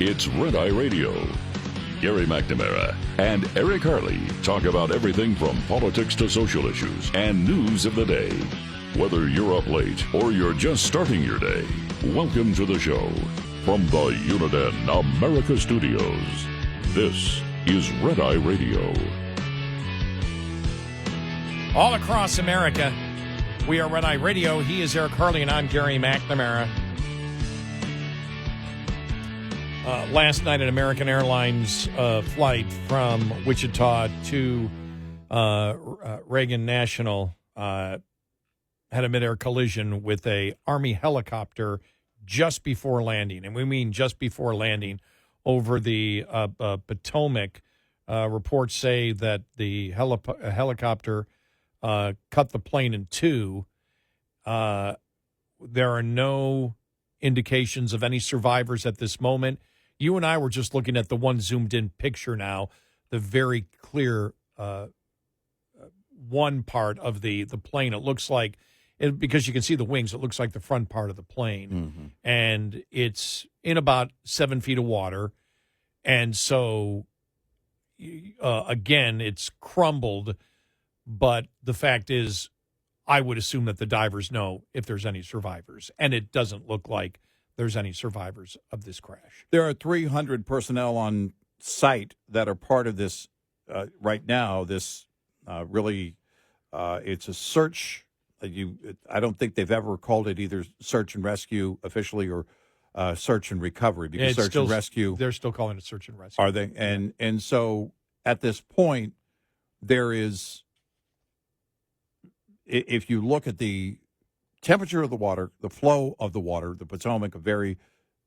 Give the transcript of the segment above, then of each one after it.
It's Red Eye Radio. Gary McNamara and Eric Harley talk about everything from politics to social issues and news of the day. Whether you're up late or you're just starting your day, welcome to the show. From the Uniden America Studios, this is Red Eye Radio. All across America, we are Red Eye Radio. He is Eric Harley, and I'm Gary McNamara. Last night, an American Airlines flight from Wichita to Reagan National had a midair collision with a Army helicopter just before landing. And we mean just before landing over the Potomac. Reports say that the helicopter cut the plane in two. There are no indications of any survivors at this moment. You and I were just looking at the one zoomed-in picture now, the very clear one part of the plane. It looks like, because you can see the wings, it looks like the front part of the plane. Mm-hmm. And it's in about 7 feet of water. And so, again, it's crumbled. But the fact is, I would assume that the divers know if there's any survivors. And it doesn't look like there's any survivors of this crash. There are 300 personnel on site that are part of this right now. This it's a search. I don't think they've ever called it either search and rescue officially or search and recovery, because and rescue. They're still calling it search and rescue. Are they? And so at this point, there is, if you look at the temperature of the water, the flow of the water, the Potomac, a very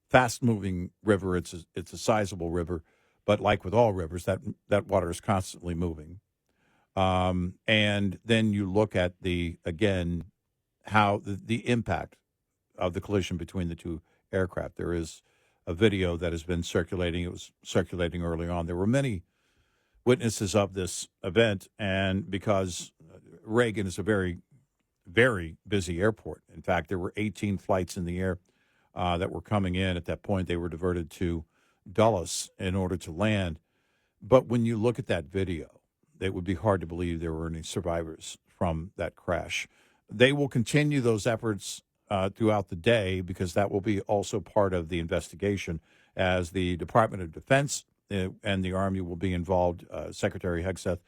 fast-moving river. It's a sizable river, but like with all rivers, that water is constantly moving. And then you look at how the impact of the collision between the two aircraft. There is a video that has been circulating. It was circulating early on. There were many witnesses of this event, and because Reagan is a very, very busy airport. In fact, there were 18 flights in the air that were coming in. At that point, they were diverted to Dulles in order to land. But when you look at that video, it would be hard to believe there were any survivors from that crash. They will continue those efforts throughout the day, because that will be also part of the investigation, as the Department of Defense and the Army will be involved. Secretary Hegseth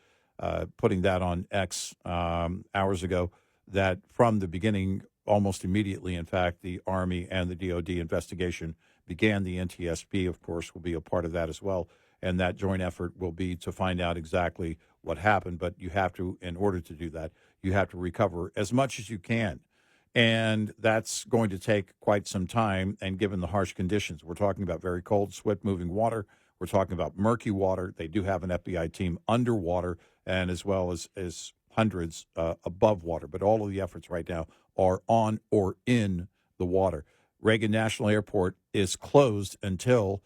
putting that on X hours ago, that from the beginning, almost immediately, in fact, the Army and the DOD investigation began. The NTSB, of course, will be a part of that as well. And that joint effort will be to find out exactly what happened. But you have to, in order to do that, you have to recover as much as you can. And that's going to take quite some time. And given the harsh conditions, we're talking about very cold, swift-moving water. We're talking about murky water. They do have an FBI team underwater, and as well as hundreds above water. But all of the efforts right now are on or in the water. Reagan National Airport is closed until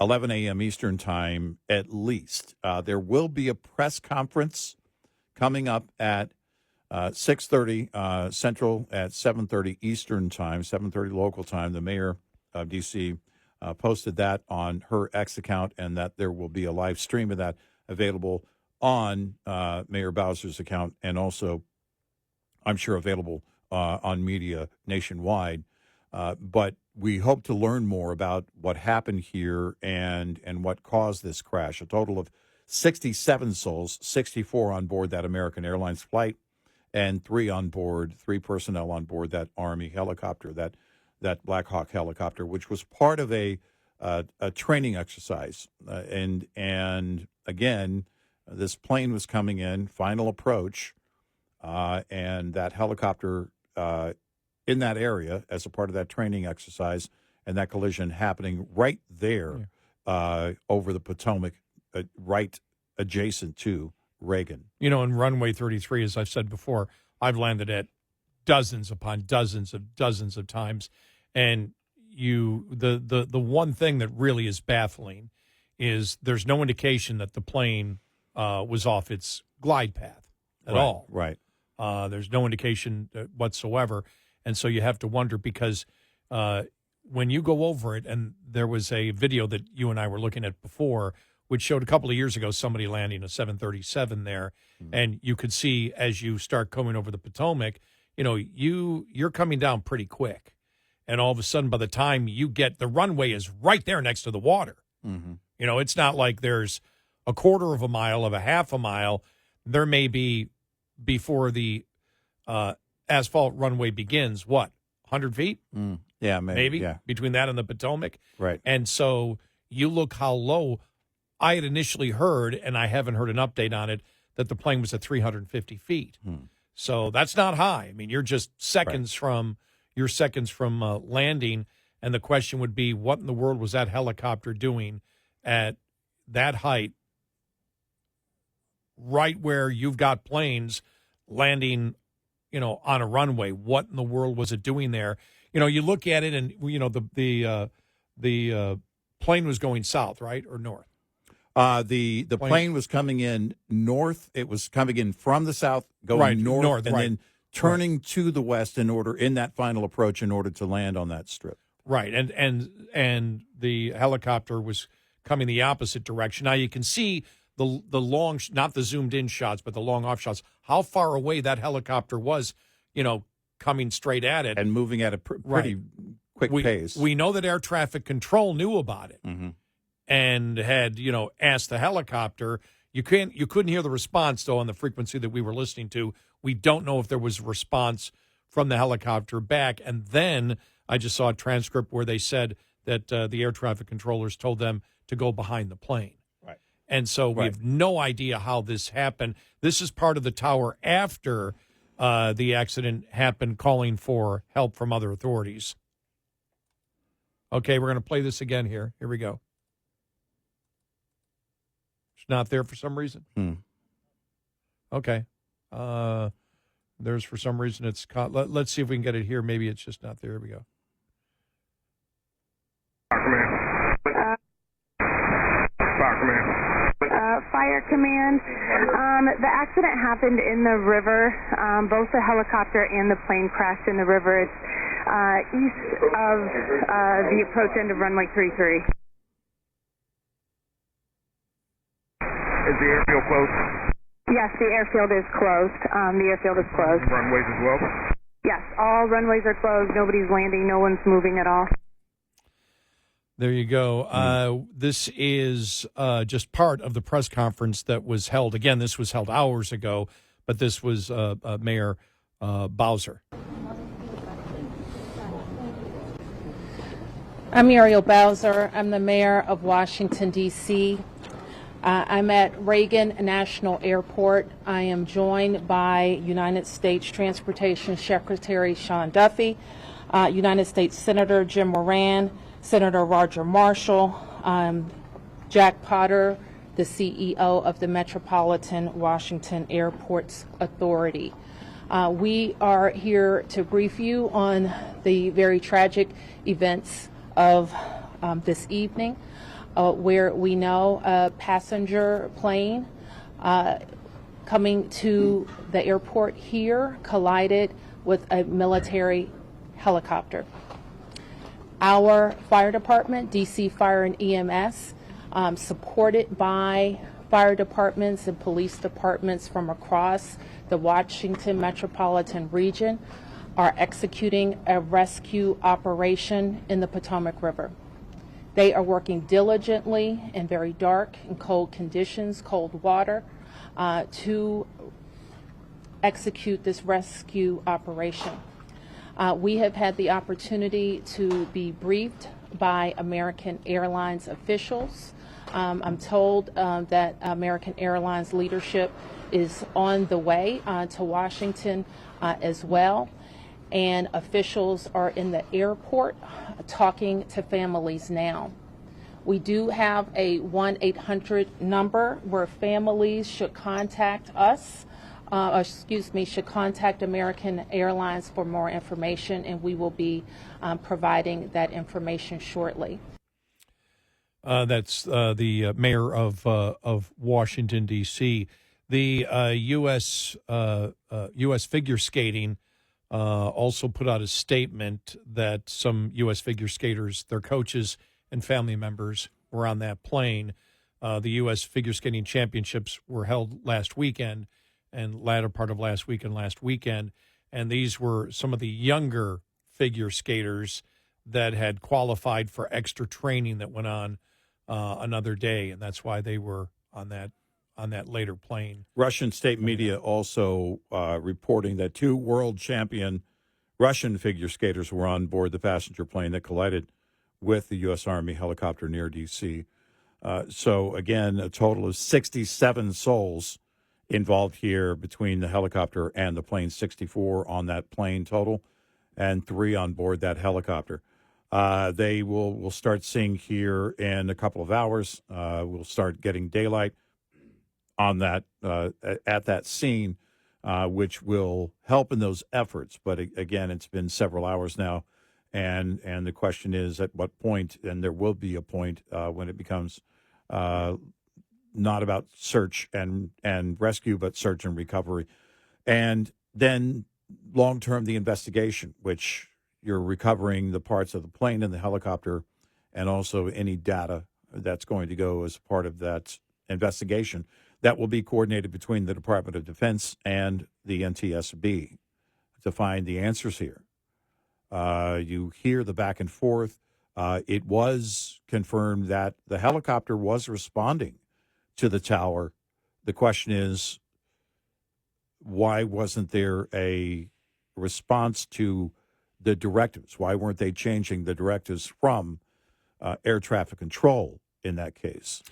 11 a.m. Eastern Time at least. There will be a press conference coming up at 6:30 Central, at 7:30 Eastern Time, 7:30 local time. The mayor of D.C. Posted that on her X account, and that there will be a live stream of that available on Mayor Bowser's account, and also, I'm sure, available on media nationwide. But we hope to learn more about what happened here and what caused this crash. A total of 67 souls, 64 on board that American Airlines flight, and three personnel on board that Army helicopter, that Black Hawk helicopter, which was part of a training exercise. And again, this plane was coming in, final approach, and that helicopter in that area as a part of that training exercise, and that collision happening right there over the Potomac, right adjacent to Reagan. You know, in runway 33, as I've said before, I've landed at dozens upon dozens of times, and the one thing that really is baffling is there's no indication that the plane was off its glide path at all. Right. There's no indication whatsoever, and so you have to wonder, because when you go over it, and there was a video that you and I were looking at before, which showed a couple of years ago somebody landing a 737 there, and you could see as you start coming over the Potomac, you're coming down pretty quick, and all of a sudden, by the time you get the runway is right there next to the water. Mm-hmm. It's not like there's a quarter of a mile of a half a mile. There may be before the asphalt runway begins. What 100 feet? Yeah, maybe. Yeah. Between that and the Potomac. Right. And so you look how low. I had initially heard, and I haven't heard an update on it, that the plane was at 350 feet. So that's not high. I mean, you're just seconds from landing. And the question would be, what in the world was that helicopter doing at that height, right where you've got planes landing, on a runway? What in the world was it doing there? You look at it, and the plane was going south, right, or north? The plane was coming in north. It was coming in from the south, going north, and then turning to the west in that final approach in order to land on that strip. Right, and the helicopter was coming the opposite direction. Now you can see the long, not the zoomed in shots, but the long off shots, how far away that helicopter was, coming straight at it. And moving at a pretty quick pace. We know that air traffic control knew about it and had, asked the helicopter. You couldn't hear the response, though, on the frequency that we were listening to. We don't know if there was a response from the helicopter back. And then I just saw a transcript where they said that the air traffic controllers told them to go behind the plane. Right. And so we have no idea how this happened. This is part of the tower after the accident happened, calling for help from other authorities. Okay, we're going to play this again here. Here we go. It's not there for some reason? Okay. There's for some reason it's caught. Let's see if we can get it here. Maybe it's just not there. Here we go. Fire Command. The accident happened in the river. Both the helicopter and the plane crashed in the river. It's east of the approach end of runway 33. Is the airfield closed? Yes, the airfield is closed. The airfield is closed. Runways as well? Yes, all runways are closed. Nobody's landing. No one's moving at all. There you go. This is just part of the press conference that was held. Again, this was held hours ago, but this was Mayor Bowser. I'm Muriel Bowser. I'm the mayor of Washington, D.C. I'm at Reagan National Airport. I am joined by United States Transportation Secretary Sean Duffy, United States Senator Jim Moran, Senator Roger Marshall, Jack Potter, the CEO of the Metropolitan Washington Airports Authority. We are here to brief you on the very tragic events of this evening, where we know a passenger plane coming to the airport here collided with a military helicopter. Our fire department, DC Fire and EMS, supported by fire departments and police departments from across the Washington metropolitan region, are executing a rescue operation in the Potomac River. They are working diligently in very dark and cold conditions, cold water, to execute this rescue operation. We have had the opportunity to be briefed by American Airlines officials. I'm told that American Airlines leadership is on the way to Washington as well, and officials are in the airport talking to families now. We do have a 1-800 number where families should contact us. Should contact American Airlines for more information, and we will be providing that information shortly. That's the mayor of Washington, D.C. The U.S. Figure Skating also put out a statement that some U.S. figure skaters, their coaches and family members were on that plane. The U.S. Figure Skating Championships were held last weekend and latter part of last weekend. And these were some of the younger figure skaters that had qualified for extra training that went on another day. And that's why they were on that later plane. Russian state media also reporting that 2 world champion Russian figure skaters were on board the passenger plane that collided with the U.S. Army helicopter near D.C. So, again, a total of 67 souls involved here between the helicopter and the plane, 64 on that plane total, and 3 on board that helicopter. They will start seeing here in a couple of hours. We'll start getting daylight on that at that scene, which will help in those efforts. But again, it's been several hours now, and the question is at what point, and there will be a point when it becomes not about search and rescue, but search and recovery, and then long term the investigation, which you're recovering the parts of the plane and the helicopter, and also any data that's going to go as part of that investigation. That will be coordinated between the Department of Defense and the NTSB to find the answers here. You hear the back and forth. It was confirmed that the helicopter was responding to the tower. The question is, why wasn't there a response to the directives? Why weren't they changing the directives from air traffic control in that case?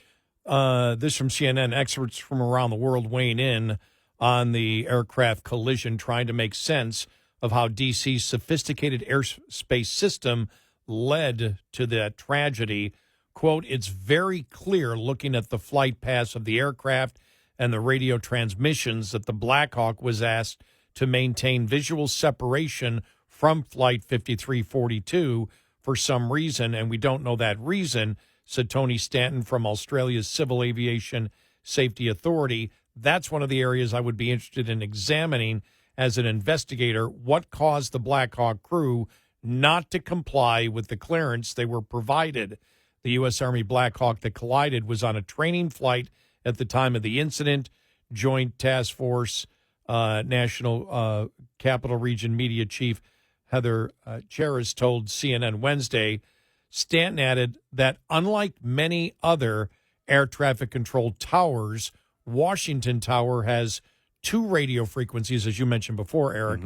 This from CNN. Experts from around the world weighing in on the aircraft collision, trying to make sense of how D.C.'s sophisticated airspace system led to that tragedy. Quote, it's very clear looking at the flight paths of the aircraft and the radio transmissions that the Black Hawk was asked to maintain visual separation from Flight 5342 for some reason, and we don't know that reason, said Tony Stanton from Australia's Civil Aviation Safety Authority. That's one of the areas I would be interested in examining as an investigator. What caused the Black Hawk crew not to comply with the clearance they were provided? The U.S. Army Black Hawk that collided was on a training flight at the time of the incident. Joint Task Force National Capital Region Media Chief Heather Cheris told CNN Wednesday. Stanton added that unlike many other air traffic control towers, Washington Tower has 2 radio frequencies, as you mentioned before, Eric,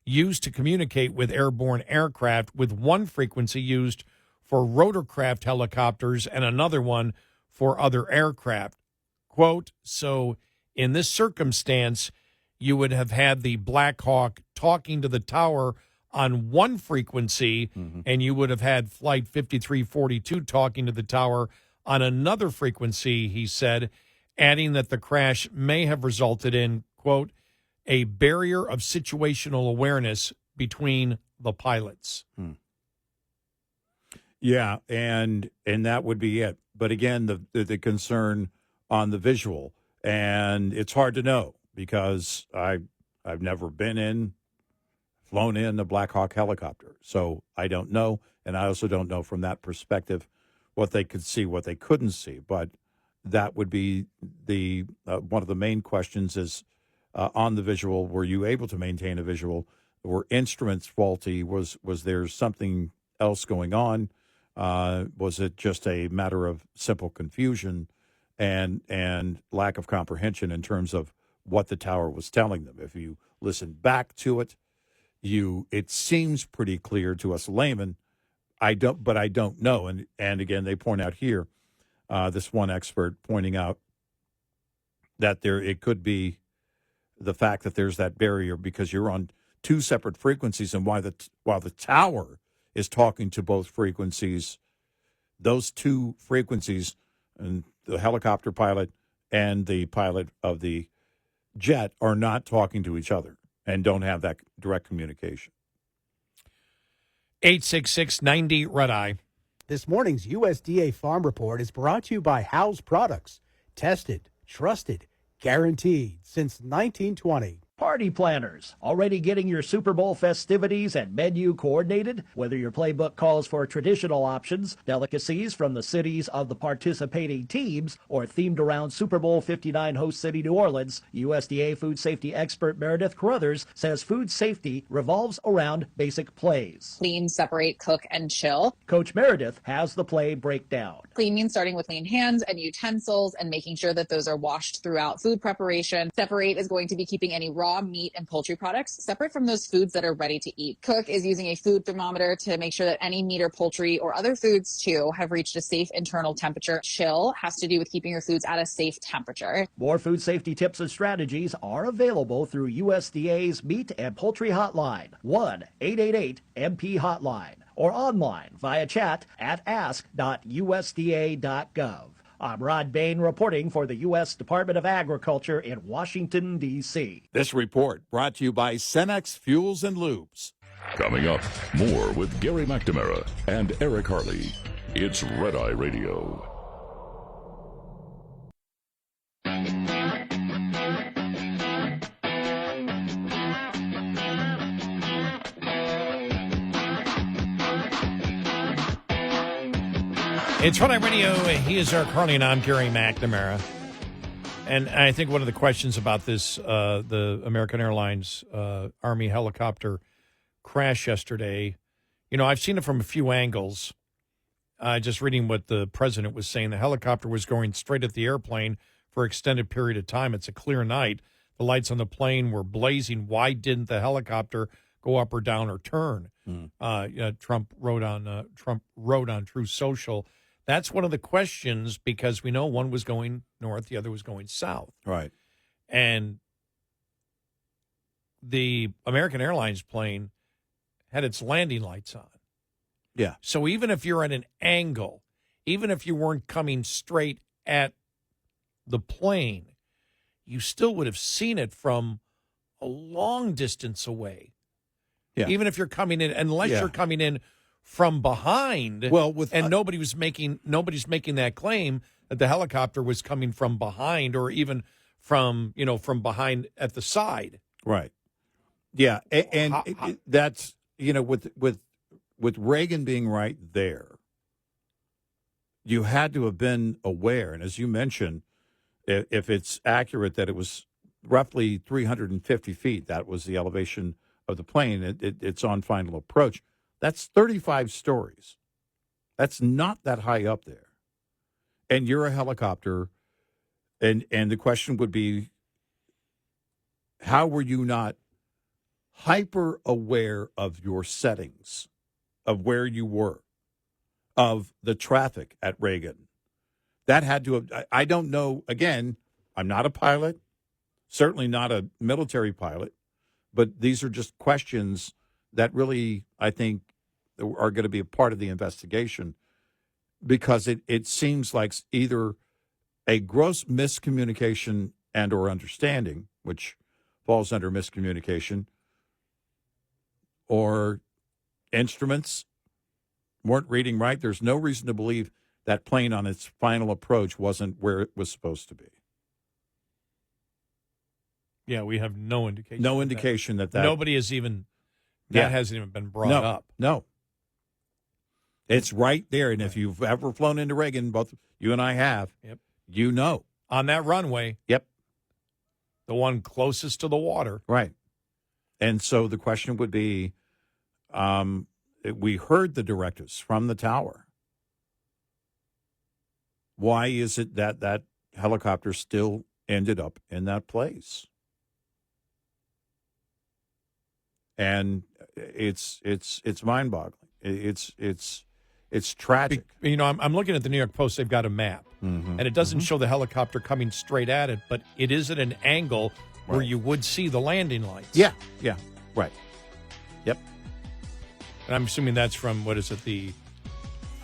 used to communicate with airborne aircraft, with one frequency used for rotorcraft helicopters and another one for other aircraft. Quote, so in this circumstance, you would have had the Black Hawk talking to the tower on one frequency, and you would have had Flight 5342 talking to the tower on another frequency, he said, adding that the crash may have resulted in, quote, a barrier of situational awareness between the pilots. Yeah, and that would be it. But again, the concern on the visual, and it's hard to know because I've never flown in a Black Hawk helicopter, so I don't know, and I also don't know from that perspective what they could see, what they couldn't see. But that would be the one of the main questions is on the visual. Were you able to maintain a visual? Were instruments faulty? Was there something else going on? Was it just a matter of simple confusion and lack of comprehension in terms of what the tower was telling them? If you listen back to it, it seems pretty clear to us laymen. I don't know. And again, they point out here, this one expert pointing out that it could be the fact that there's that barrier because you're on 2 separate frequencies, and while the tower is talking to both frequencies, those 2 frequencies, and the helicopter pilot and the pilot of the jet are not talking to each other and don't have that direct communication. 866-90-RED-EYE. This morning's USDA Farm Report is brought to you by Howes Products. Tested, trusted, guaranteed since 1920. Party planners, already getting your Super Bowl festivities and menu coordinated? Whether your playbook calls for traditional options, delicacies from the cities of the participating teams, or themed around Super Bowl 59 host city New Orleans, USDA food safety expert Meredith Carruthers says food safety revolves around basic plays. Clean, separate, cook, and chill. Coach Meredith has the play breakdown. Clean means starting with clean hands and utensils and making sure that those are washed throughout food preparation. Separate is going to be keeping any raw meat and poultry products separate from those foods that are ready to eat. Cook is using a food thermometer to make sure that any meat or poultry or other foods too have reached a safe internal temperature. Chill has to do with keeping your foods at a safe temperature. More food safety tips and strategies are available through USDA's Meat and Poultry Hotline, 1-888-MP-HOTLINE, or online via chat at ask.usda.gov. I'm Rod Bain reporting for the U.S. Department of Agriculture in Washington, D.C. This report brought to you by Cenex Fuels and Lubes. Coming up, more with Gary McNamara and Eric Harley. It's Red Eye Radio. It's Red Eye Radio. He is Eric Harley, and I'm Gary McNamara. And I think one of the questions about this, the American Airlines Army helicopter crash yesterday, you know, I've seen it from a few angles. Just reading what the president was saying, the helicopter was going straight at the airplane for an extended period of time. It's a clear night. The lights on the plane were blazing. Why didn't the helicopter go up or down or turn? Trump wrote on Truth Social. That's one of the questions, because we know one was going north, the other was going south. Right. And the American Airlines plane had its landing lights on. Yeah. So even if you're at an angle, even if you weren't coming straight at the plane, you still would have seen it from a long distance away. Yeah. Even if you're coming in, unless you're coming in from behind. Well, nobody's making that claim that the helicopter was coming from behind, or even from behind at the side. Right. Yeah, and that's, with Reagan being right there, you had to have been aware, and as you mentioned, if it's accurate that it was roughly 350 feet, that was the elevation of the plane. It's on final approach. That's 35 stories. That's not that high up there. And you're a helicopter, and the question would be, how were you not hyper aware of your settings, of where you were, of the traffic at Reagan? That had to have, I don't know, again, I'm not a pilot, certainly not a military pilot, but these are just questions that really, I think, are going to be a part of the investigation, because it seems like either a gross miscommunication and or understanding, which falls under miscommunication, or instruments weren't reading right. There's no reason to believe that plane on its final approach wasn't where it was supposed to be. Yeah, we have no indication. No indication that nobody has even, that hasn't even been brought up. No. It's right there. And if you've ever flown into Reagan, both you and I have, you know. On that runway. Yep. The one closest to the water. Right. And so the question would be, we heard the directives from the tower. Why is it that helicopter still ended up in that place? And it's mind-boggling. It's tragic. I'm looking at the New York Post. They've got a map, and it doesn't show the helicopter coming straight at it, but it is at an angle where you would see the landing lights. Yeah, right. Yep. And I'm assuming that's from, what is it, the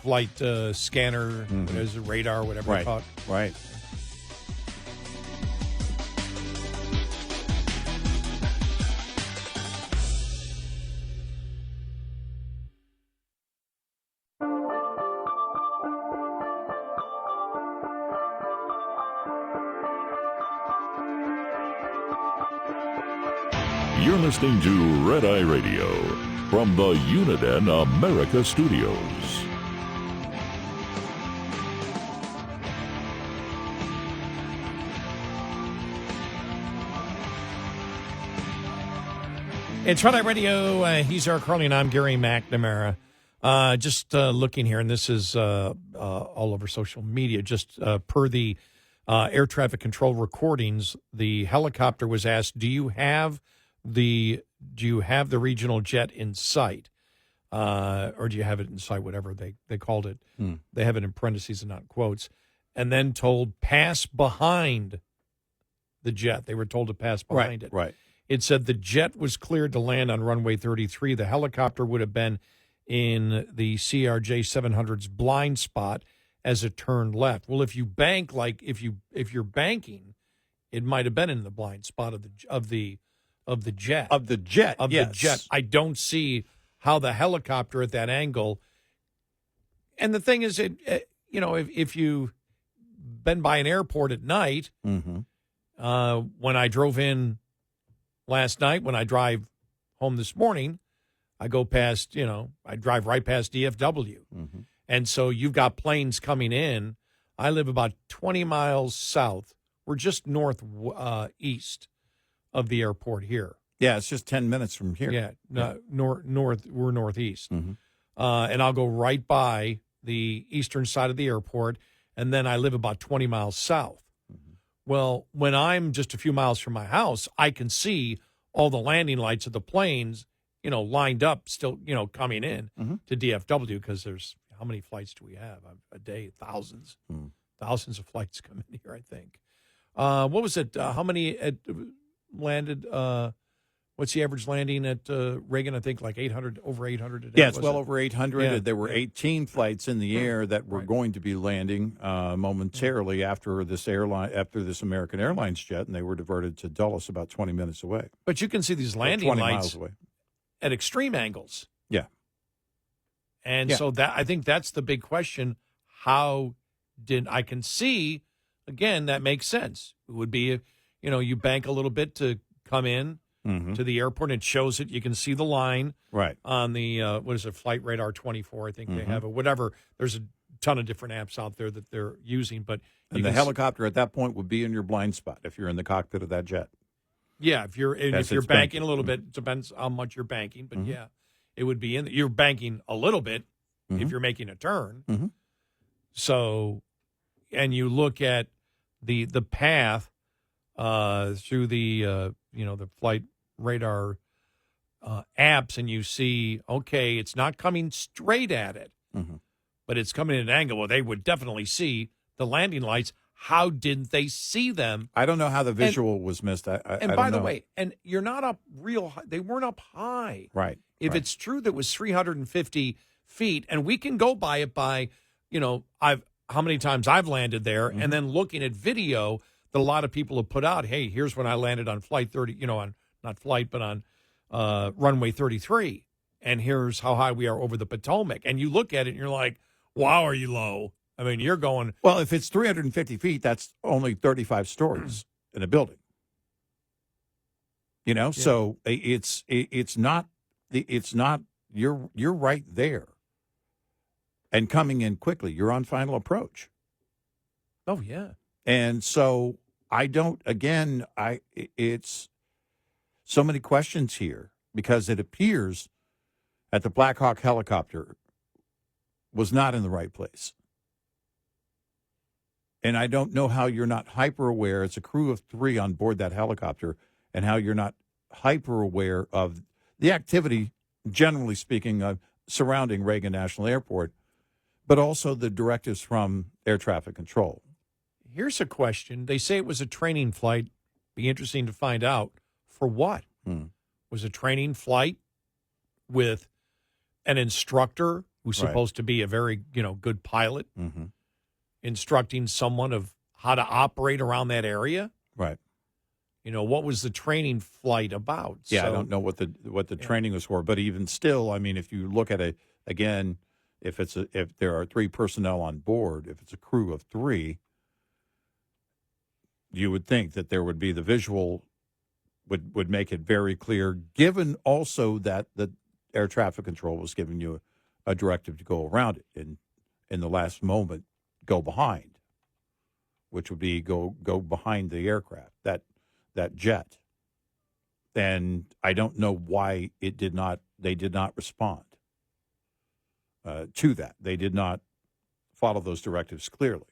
flight scanner, what is it, radar, whatever it's called. Right. You're listening to Red Eye Radio from the Uniden America Studios. It's Red Eye Radio. He's Eric Harley, and I'm Gary McNamara. Just looking here, and this is all over social media. Just per the air traffic control recordings, the helicopter was asked, "Do you have the regional jet in sight, or do you have it in sight?" Whatever they called it. They have it in parentheses and not quotes. And then told, "Pass behind the jet." They were told to pass behind it. Right. It said the jet was cleared to land on runway 33. The helicopter would have been in the CRJ 700's blind spot as it turned left. Well, if you bank, like if you're banking, it might have been in the blind spot of the jet. Of the jet. The jet. I don't see how the helicopter at that angle. And the thing is, if you've been by an airport at night, when I drove in last night, when I drive home this morning, I go past, I drive right past DFW. And so you've got planes coming in. I live about 20 miles south. We're just northeast of the airport here. Yeah, it's just 10 minutes from here. Yeah, north. We're northeast. And I'll go right by the eastern side of the airport, and then I live about 20 miles south. Well, when I'm just a few miles from my house, I can see all the landing lights of the planes, lined up still, coming in to DFW, because there's, how many flights do we have a day? Thousands. Thousands of flights come in here, I think. What was it? How many landed? What's the average landing at Reagan? I think like 800, over 800 a day. Yeah, it's well over 800. Yeah. There were 18 flights in the air that were going to be landing momentarily after this American Airlines jet, and they were diverted to Dulles, about 20 minutes away. But you can see these landing 20 lights miles away. at extreme angles. Yeah. And so I think that's the big question. How did I can see, again, that makes sense. It would be, you bank a little bit to come in to the airport, and it shows it. You can see the line on the, Flight Radar 24, I think they have, or whatever. There's a ton of different apps out there that they're using. But the helicopter at that point would be in your blind spot if you're in the cockpit of that jet. Yeah, if you're banking a little bit, it depends how much you're banking. But yeah, it would be you're banking a little bit if you're making a turn. So, and you look at the path through the the Flight Radar apps, and you see, okay, it's not coming straight at it, but it's coming at an angle. Well, they would definitely see the landing lights. How didn't they see them? I don't know how the visual was missed. I by don't the know. way, and you're not up real high. They weren't up high. Right. If it's true that it was 350 feet, and we can go by it by, how many times I've landed there, and then looking at video that a lot of people have put out. Hey, here's when I landed on flight 30, on not flight, but on runway 33, and here's how high we are over the Potomac. And you look at it, and you're like, wow, are you low? I mean, you're going. Well, if it's 350 feet, that's only 35 stories in a building. So it's not you're right there, and coming in quickly. You're on final approach. Oh yeah. And so it's so many questions here, because it appears that the Black Hawk helicopter was not in the right place. And I don't know how you're not hyper aware. It's a crew of 3 on board that helicopter, and how you're not hyper aware of the activity, generally speaking, surrounding Reagan National Airport, but also the directives from air traffic control. Here's a question. They say it was a training flight. Be interesting to find out for what. Was a training flight with an instructor who's supposed to be a very, good pilot, instructing someone of how to operate around that area? Right. What was the training flight about? Yeah, I don't know what the training was for, but even still, I mean, if you look at it again, if there are 3 personnel on board, if it's a crew of 3, you would think that there would be the visual would make it very clear, given also that the air traffic control was giving you a directive to go around it, and in the last moment, go behind, which would be go behind the aircraft, that jet. And I don't know why they did not respond to that. They did not follow those directives clearly.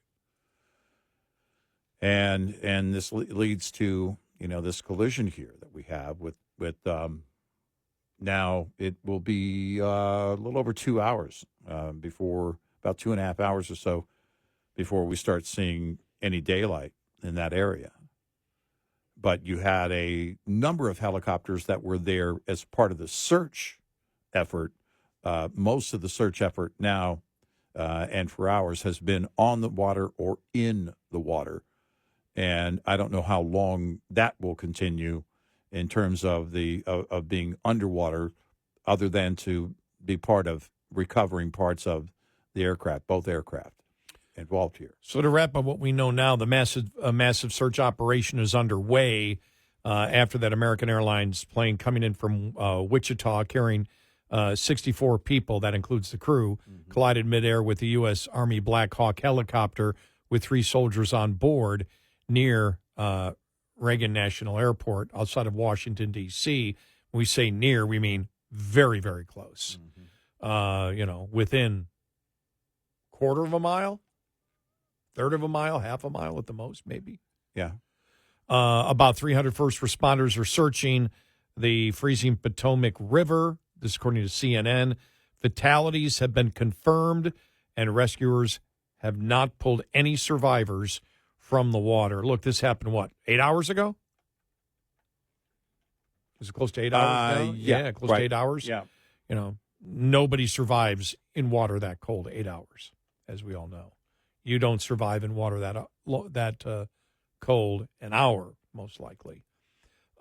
And this leads to, this collision here that we have with now it will be a little over 2 hours before, about 2.5 hours or so before we start seeing any daylight in that area. But you had a number of helicopters that were there as part of the search effort. Most of the search effort now and for hours has been on the water or in the water. And I don't know how long that will continue in terms of of being underwater, other than to be part of recovering parts of the aircraft, both aircraft involved here. So to wrap up what we know now, the massive search operation is underway after that American Airlines plane coming in from Wichita carrying 64 people, that includes the crew, collided midair with the U.S. Army Black Hawk helicopter with 3 soldiers on board near Reagan National Airport outside of Washington, D.C. When we say near, we mean very, very close. Within quarter of a mile, third of a mile, half a mile at the most, maybe. Yeah. About 300 first responders are searching the freezing Potomac River. This, according to CNN. Fatalities have been confirmed, and rescuers have not pulled any survivors from the water. Look, this happened, 8 hours ago? Is it close to 8 hours now? Yeah, close to 8 hours. Yeah. Nobody survives in water that cold 8 hours, as we all know. You don't survive in water that cold an hour, most likely.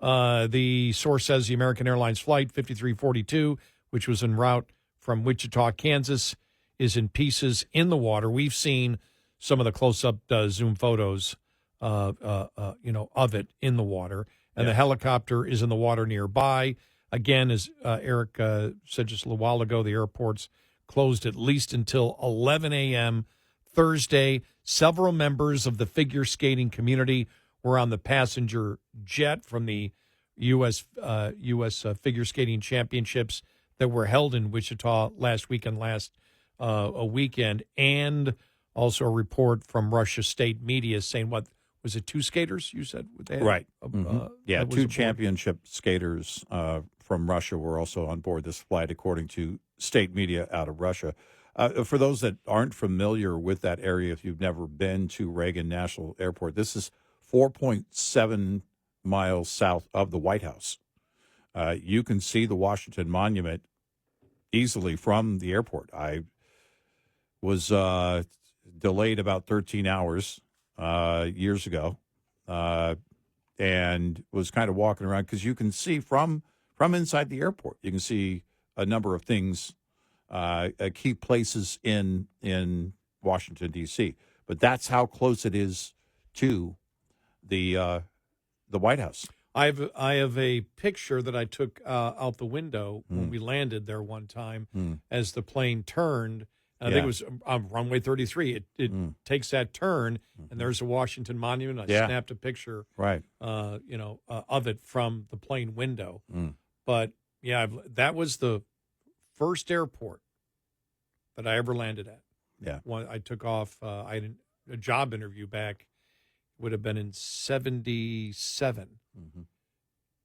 The source says the American Airlines flight 5342, which was en route from Wichita, Kansas, is in pieces in the water. We've seen some of the close-up Zoom photos, of it in the water. And the helicopter is in the water nearby. Again, as Eric said just a little while ago, the airport's closed at least until 11 a.m. Thursday. Several members of the figure skating community were on the passenger jet from the U.S. Figure Skating Championships that were held in Wichita last weekend, and also a report from Russia state media saying, what was it, 2 skaters you said? Right. 2 championship skaters from Russia were also on board this flight, according to state media out of Russia. For those that aren't familiar with that area, if you've never been to Reagan National Airport, this is 4.7 miles south of the White House. You can see the Washington Monument easily from the airport. I was delayed about 13 hours years ago and was kind of walking around because you can see from inside the airport, you can see a number of things, key places in Washington, D.C. But that's how close it is to the White House. I have a picture that I took out the window when we landed there one time as the plane turned. I think it was on runway 33. It takes that turn, and there's a Washington Monument. I snapped a picture, of it from the plane window. But that was the first airport that I ever landed at. Yeah, I took off. I had a job interview back. Would have been in 77.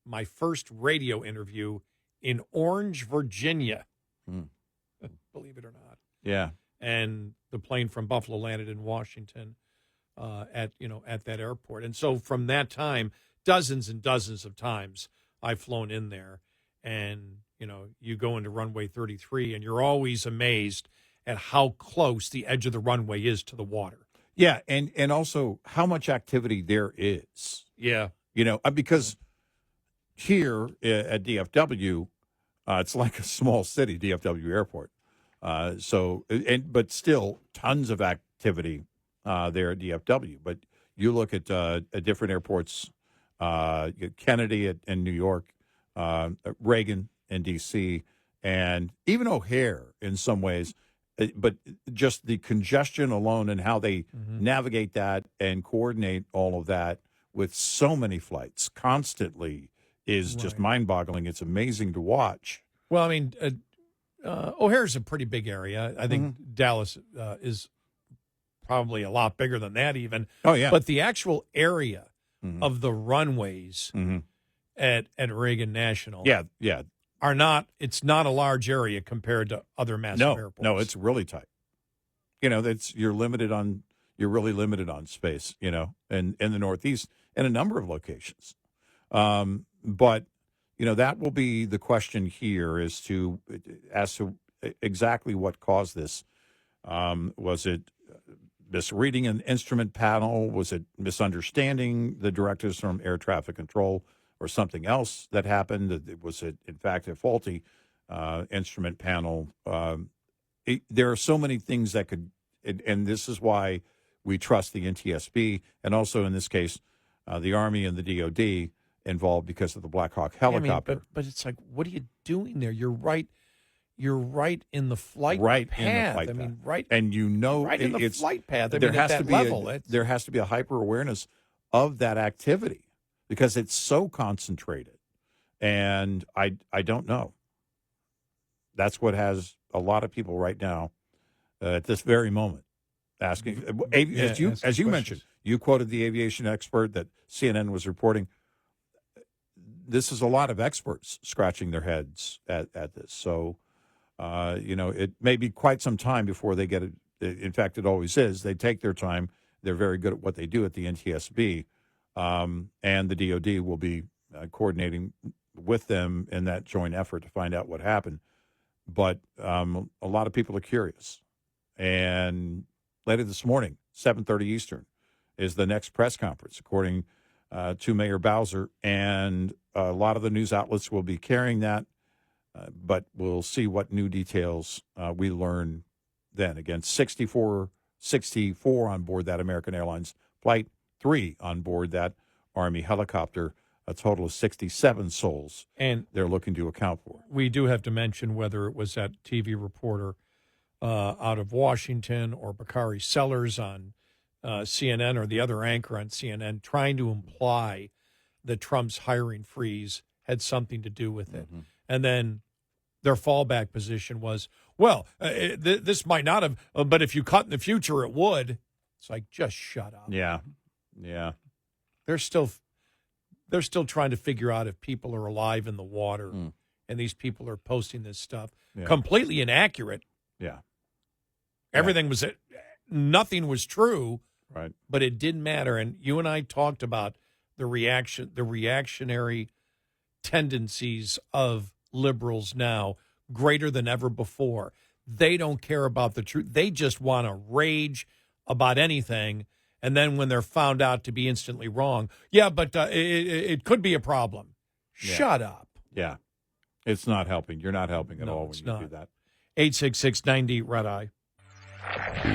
My first radio interview in Orange, Virginia. Believe it or not. Yeah. And the plane from Buffalo landed in Washington at that airport. And so from that time, dozens and dozens of times I've flown in there. And, you go into runway 33 and you're always amazed at how close the edge of the runway is to the water. Yeah, and also how much activity there is. Yeah. Because here at DFW, it's like a small city, DFW Airport. But still tons of activity there at DFW. But you look at different airports Kennedy in New York, Reagan in D.C., and even O'Hare in some ways. But just the congestion alone and how they navigate that and coordinate all of that with so many flights constantly is just mind-boggling. It's amazing to watch. Well, I mean, O'Hare's a pretty big area. I think Dallas is probably a lot bigger than that even. Oh, yeah. But the actual area of the runways at Reagan National are not, it's not a large area compared to other massive airports. No, it's really tight. You know, you're really limited on space, you know, in the Northeast and a number of locations. But, you know, that will be the question here as to exactly what caused this. Was it misreading an instrument panel? Was it misunderstanding the directives from air traffic control or something else that happened? Was it, in fact, a faulty instrument panel? There are so many things that could, and this is why we trust the NTSB, and also in this case, the Army and the DOD involved because of the Black Hawk helicopter. I mean, but it's like, what are you doing there? You're right in the flight path. In the flight path. And you know, right in the flight path. I there mean, has at to that be level, there has to be a hyper awareness of that activity because it's so concentrated. And I don't know. That's what has a lot of people right now at this very moment asking. As you mentioned, you quoted the aviation expert that CNN was reporting. This is a lot of experts scratching their heads at this. So, you know, it may be quite some time before they get it. In fact, it always is. They take their time. They're very good at what they do at the NTSB. And the DOD will be coordinating with them in that joint effort to find out what happened. But a lot of people are curious. And later this morning, 7:30 Eastern, is the next press conference, according to Mayor Bowser. And a lot of the news outlets will be carrying that. But we'll see what new details we learn then. Again, 64 on board that American Airlines flight, 3 on board that Army helicopter, a total of 67 souls, and they're looking to account for. We do have to mention whether it was that TV reporter out of Washington or Bakari Sellers on CNN or the other anchor on CNN trying to imply that Trump's hiring freeze had something to do with it. And then their fallback position was, well, this might not have, but if you cut in the future, it would. It's like, just shut up. Yeah. They're still trying to figure out if people are alive in the water, and these people are posting this stuff. Completely inaccurate. Yeah. Everything was, nothing was true. Right. But it didn't matter. And you and I talked about the reactionary tendencies of liberals now greater than ever before. They don't care about the truth. They just want to rage about anything. And then when they're found out to be instantly wrong, but it could be a problem. Yeah. Shut up. Yeah. It's not helping. You're not helping at all when you do that. 866-90-RED-EYE.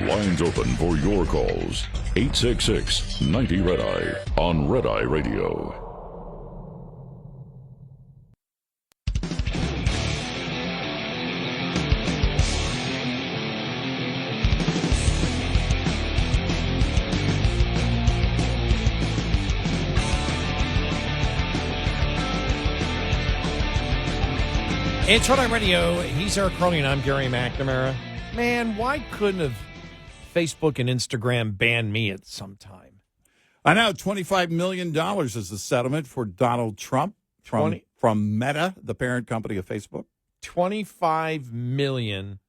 Lines open for your calls. 866-90-RED-EYE on Red Eye Radio. It's Red Eye Radio. He's Eric Harley, and I'm Gary McNamara. Man, why couldn't have Facebook and Instagram banned me at some time? I know, $25 million is the settlement for Donald Trump from Meta, the parent company of Facebook. $25 million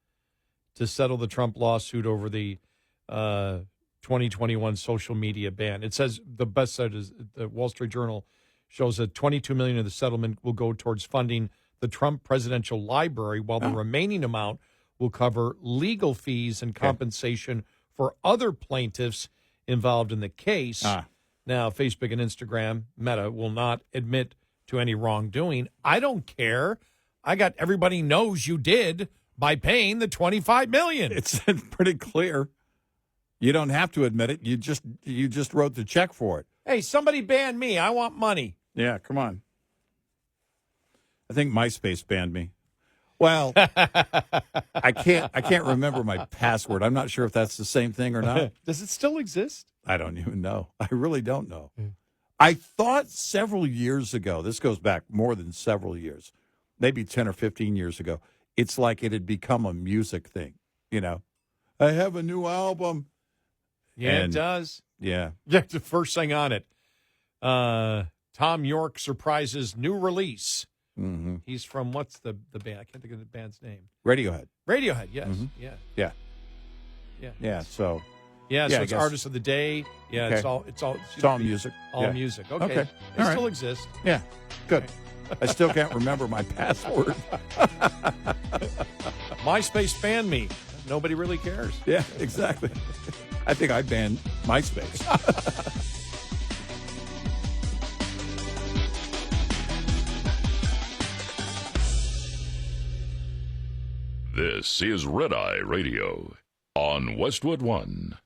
to settle the Trump lawsuit over the 2021 social media ban. It says the best side is the Wall Street Journal shows that $22 million of the settlement will go towards funding the Trump Presidential Library, while the remaining amount will cover legal fees and compensation for other plaintiffs involved in the case. Now, Facebook and Instagram, Meta, will not admit to any wrongdoing. I don't care. Everybody knows you did by paying the $25 million. It's pretty clear. You don't have to admit it. You just wrote the check for it. Hey, somebody ban me. I want money. Yeah, come on. I think MySpace banned me. Well, I can't remember my password. I'm not sure if that's the same thing or not. Does it still exist? I don't even know. I really don't know. I thought several years ago, this goes back more than several years, maybe 10 or 15 years ago, it's like it had become a music thing, you know. I have a new album. Yeah, it does. Yeah. Yeah, the first thing on it. Tom York surprises new release. Mm-hmm. He's from, what's the band? I can't think of the band's name. Radiohead. Radiohead, yes. Mhm. Yeah. Yeah. Yeah. Yeah, so. Yeah, Yeah, so I it's guess. artist of the day. Yeah, Okay. it's all music. all Yeah. music. Okay. Okay. It All right. still exists. Yeah, good. I still can't remember my password. MySpace banned me. Nobody really cares. Yeah, exactly. I think I banned MySpace. This is Red Eye Radio on Westwood One.